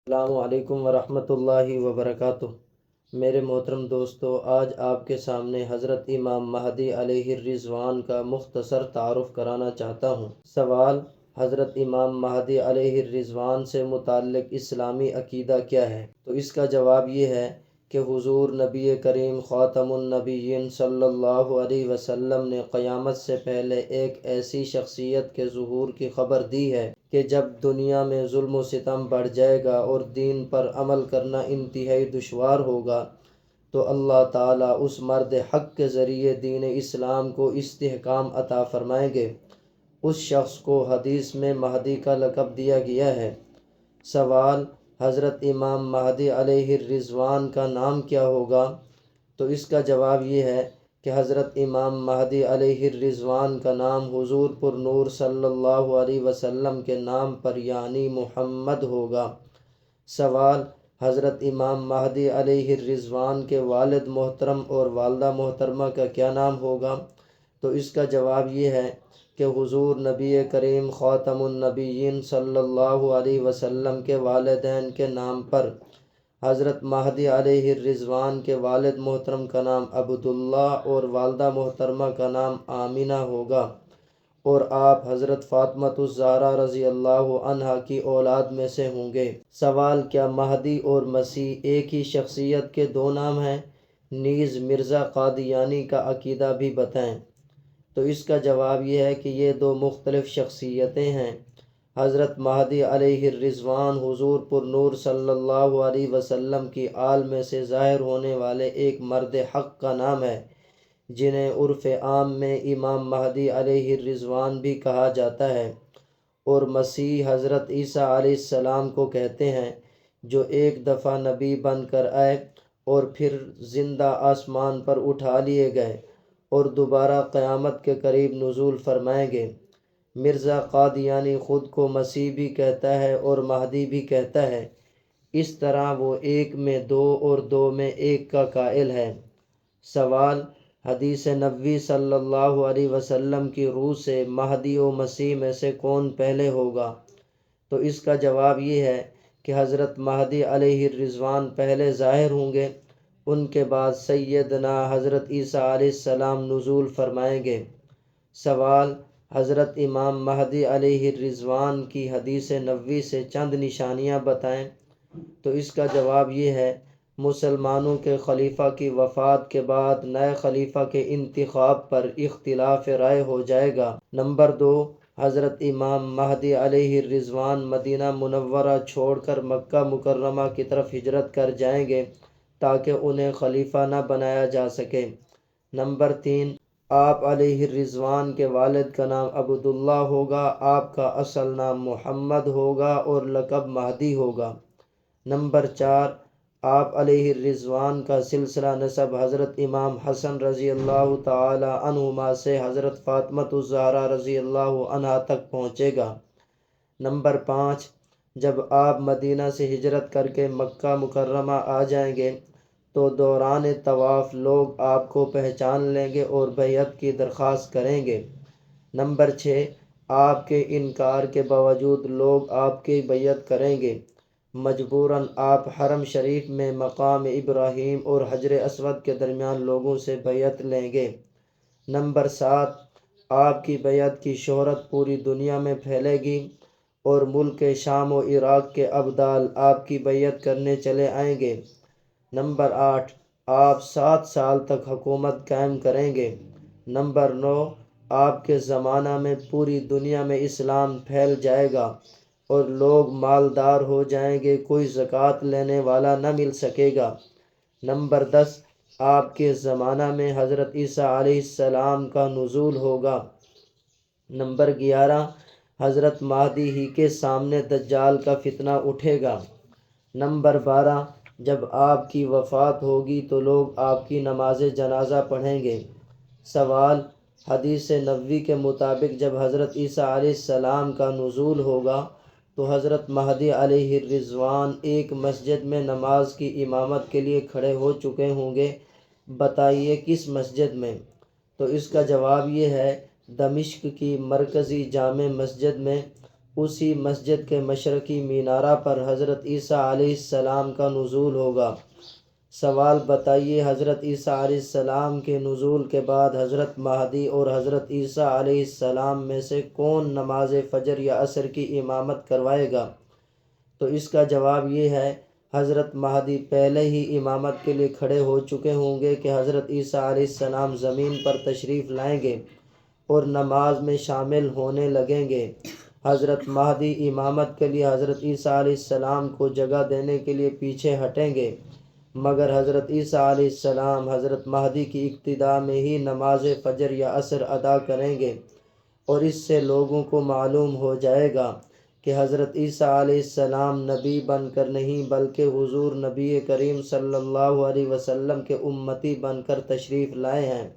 السلام علیکم ورحمۃ اللہ وبرکاتہ۔ میرے محترم دوستو، آج آپ کے سامنے حضرت امام مہدی علیہ الرضوان کا مختصر تعارف کرانا چاہتا ہوں۔ سوال: حضرت امام مہدی علیہ الرضوان سے متعلق اسلامی عقیدہ کیا ہے؟ تو اس کا جواب یہ ہے کہ حضور نبی کریم خاتم النبیین صلی اللہ علیہ وسلم نے قیامت سے پہلے ایک ایسی شخصیت کے ظہور کی خبر دی ہے کہ جب دنیا میں ظلم و ستم بڑھ جائے گا اور دین پر عمل کرنا انتہائی دشوار ہوگا تو اللہ تعالیٰ اس مرد حق کے ذریعے دین اسلام کو استحکام عطا فرمائیں گے۔ اس شخص کو حدیث میں مہدی کا لقب دیا گیا ہے۔ سوال: حضرت امام مہدی علیہ الرضوان کا نام کیا ہوگا؟ تو اس کا جواب یہ ہے کہ حضرت امام مہدی علیہ الرضوان کا نام حضور پر نور صلی اللہ علیہ وسلم کے نام پر یعنی محمد ہوگا۔ سوال: حضرت امام مہدی علیہ الرضوان کے والد محترم اور والدہ محترمہ کا کیا نام ہوگا؟ تو اس کا جواب یہ ہے کہ حضور نبی کریم خاتم النبیین صلی اللہ علیہ وسلم کے والدین کے نام پر حضرت مہدی علیہ الرضوان کے والد محترم کا نام عبداللہ اور والدہ محترمہ کا نام آمینہ ہوگا، اور آپ حضرت فاطمۃ الزہرا رضی اللہ عنہا کی اولاد میں سے ہوں گے۔ سوال: کیا مہدی اور مسیح ایک ہی شخصیت کے دو نام ہیں؟ نیز مرزا قادیانی کا عقیدہ بھی بتائیں۔ تو اس کا جواب یہ ہے کہ یہ دو مختلف شخصیتیں ہیں۔ حضرت مہدی علیہ الرضوان حضور پر نور صلی اللہ علیہ وسلم کی آل میں سے ظاہر ہونے والے ایک مرد حق کا نام ہے، جنہیں عرف عام میں امام مہدی علیہ الرضوان بھی کہا جاتا ہے، اور مسیح حضرت عیسیٰ علیہ السلام کو کہتے ہیں، جو ایک دفعہ نبی بن کر آئے اور پھر زندہ آسمان پر اٹھا لیے گئے اور دوبارہ قیامت کے قریب نزول فرمائیں گے۔ مرزا قادیانی خود کو مسیح بھی کہتا ہے اور مہدی بھی کہتا ہے۔ اس طرح وہ ایک میں دو اور دو میں ایک کا قائل ہے۔ سوال: حدیث نبوی صلی اللہ علیہ وسلم کی روح سے مہدی و مسیح میں سے کون پہلے ہوگا؟ تو اس کا جواب یہ ہے کہ حضرت مہدی علیہ الرضوان پہلے ظاہر ہوں گے، ان کے بعد سیدنا حضرت عیسیٰ علیہ السلام نزول فرمائیں گے۔ سوال: حضرت امام مہدی علیہ الرضوان کی حدیث نبوی سے چند نشانیاں بتائیں۔ تو اس کا جواب یہ ہے: مسلمانوں کے خلیفہ کی وفات کے بعد نئے خلیفہ کے انتخاب پر اختلاف رائے ہو جائے گا۔ نمبر 2، حضرت امام مہدی علیہ الرضوان مدینہ منورہ چھوڑ کر مکہ مکرمہ کی طرف ہجرت کر جائیں گے تاکہ انہیں خلیفہ نہ بنایا جا سکے۔ نمبر 3، آپ علیہ الرضوان کے والد کا نام عبداللہ ہوگا، آپ کا اصل نام محمد ہوگا اور لقب مہدی ہوگا۔ نمبر 4، آپ علیہ الرضوان کا سلسلہ نسب حضرت امام حسن رضی اللہ تعالی عنہما سے حضرت فاطمۃ الزہرا رضی اللہ عنہا تک پہنچے گا۔ نمبر 5، جب آپ مدینہ سے ہجرت کر کے مکہ مکرمہ آ جائیں گے تو دوران طواف لوگ آپ کو پہچان لیں گے اور بیعت کی درخواست کریں گے۔ نمبر 6، آپ کے انکار کے باوجود لوگ آپ کی بیعت کریں گے۔ مجبوراً آپ حرم شریف میں مقام ابراہیم اور حجر اسود کے درمیان لوگوں سے بیعت لیں گے۔ نمبر 7، آپ کی بیعت کی شہرت پوری دنیا میں پھیلے گی اور ملک شام و عراق کے ابدال آپ کی بیعت کرنے چلے آئیں گے۔ نمبر 8، آپ 7 سال تک حکومت قائم کریں گے۔ نمبر 9، آپ کے زمانہ میں پوری دنیا میں اسلام پھیل جائے گا اور لوگ مالدار ہو جائیں گے، کوئی زکوٰۃ لینے والا نہ مل سکے گا۔ نمبر 10، آپ کے زمانہ میں حضرت عیسیٰ علیہ السلام کا نزول ہوگا۔ نمبر 11، حضرت مہدی ہی کے سامنے دجال کا فتنہ اٹھے گا۔ نمبر 12، جب آپ کی وفات ہوگی تو لوگ آپ کی نماز جنازہ پڑھیں گے۔ سوال: حدیث نبوی کے مطابق جب حضرت عیسیٰ علیہ السلام کا نزول ہوگا تو حضرت مہدی علیہ الرضوان ایک مسجد میں نماز کی امامت کے لیے کھڑے ہو چکے ہوں گے، بتائیے کس مسجد میں؟ تو اس کا جواب یہ ہے دمشق کی مرکزی جامع مسجد میں، اسی مسجد کے مشرقی مینارہ پر حضرت عیسیٰ علیہ السلام کا نزول ہوگا۔ سوال بتائیے، حضرت عیسیٰ علیہ السلام کے نزول کے بعد حضرت مہدی اور حضرت عیسیٰ علیہ السلام میں سے کون نماز فجر یا عصر کی امامت کروائے گا؟ تو اس کا جواب یہ ہے، حضرت مہدی پہلے ہی امامت کے لیے کھڑے ہو چکے ہوں گے کہ حضرت عیسیٰ علیہ السلام زمین پر تشریف لائیں گے اور نماز میں شامل ہونے لگیں گے۔ حضرت مہدی امامت کے لیے حضرت عیسیٰ علیہ السلام کو جگہ دینے کے لیے پیچھے ہٹیں گے، مگر حضرت عیسیٰ علیہ السلام حضرت مہدی کی ابتدا میں ہی نماز فجر یا عصر ادا کریں گے، اور اس سے لوگوں کو معلوم ہو جائے گا کہ حضرت عیسیٰ علیہ السلام نبی بن کر نہیں بلکہ حضور نبی کریم صلی اللہ علیہ وسلم کے امتی بن کر تشریف لائے ہیں۔